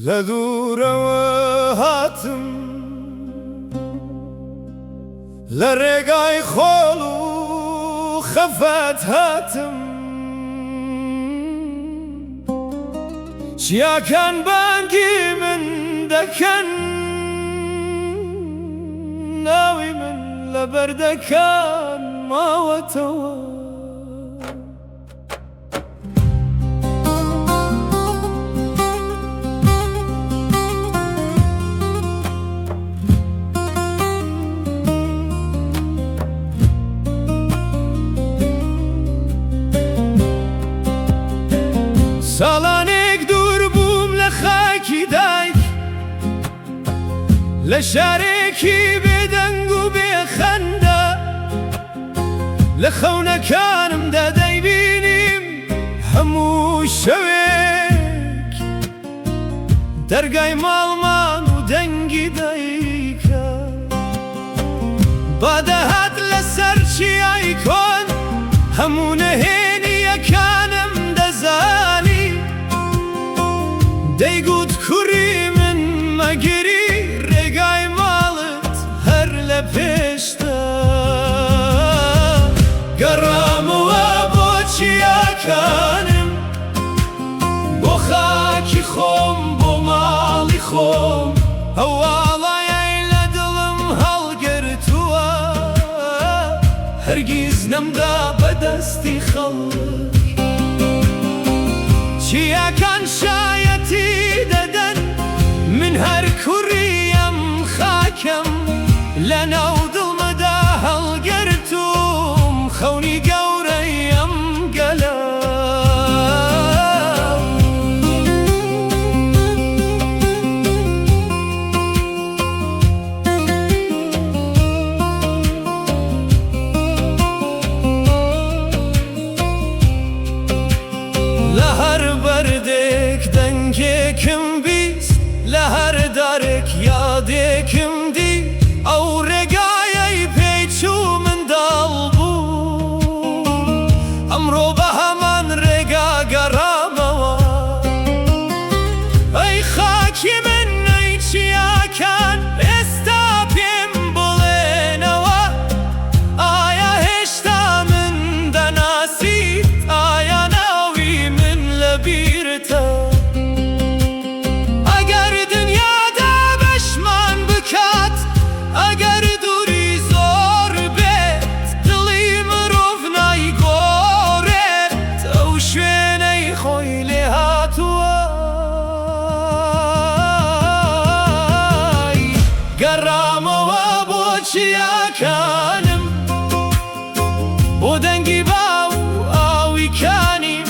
لدورەوە هاتم لە ڕێگای خۆڵ و خەفەت هاتم چیاکان بانگی من دەکەن ناوی من لە بەردەکان ماوەتەوە ساڵانێک دوور بووم لە خاکی دایک لە شارێکی بێدەنگ و بێخەندە لە خەونەکانمدا دەیبینیم هەموو شەوێک دەرگای ماڵمان و دەنگی دایکە بادەهات لەسەر چیای کۆن هەموو نەهێنیەکانم دەزانی دەیگوت کوڕی من مەگیری ڕێگای ماڵت هەر لە پێشتە گەڕامەوە بۆ چیاکانم بۆ خاکی خۆم بۆ ماڵی خۆم هەواڵایەی لە دڵم هەڵگرتووە هەرگیز نەمدا بەدەستی خەڵک چیاکان شایەتی دەدەن من هەر کوڕیم خاکەم لەناو دڵمەدا هەڵگرتووم خەونی گەورەیم گەلە لە هەر بەردێک دەنگێکم بیست لە هەر دارێک یادێکم دی ئەو ڕێگایەی پێیچوو منداڵ بوو ئەمڕۆ بە هەمان ڕێگا گەڕامەوە ئەی خاکی من ئەی چیاکان ئێستا پێم بڵێنەوە ئایا هێشتا من دەناسیت ئایا ناوی من لەبیرتە ئەگەر دنیادا بەشمان بکات ئەگەر دووری زۆر بێت دڵی مرۆڤ نایگۆڕێت ئەو شوێنەی خۆی لێ هاتووە گەڕامەوە بۆ چیاکانم بۆ دەنگی باو ئاوی کانیم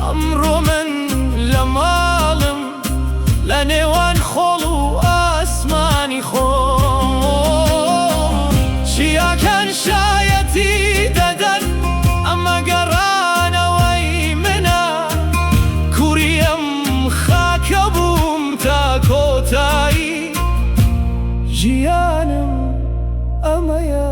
ئەمڕۆ من لە ماڵم لە نێوان خۆڵ و ئاسمانی خۆم چیاکان شایەتی دەدەن ئەمە گەڕانەوەی منە کوڕیم خاکە بووم تا کۆتایی ژیانم ئەمەیە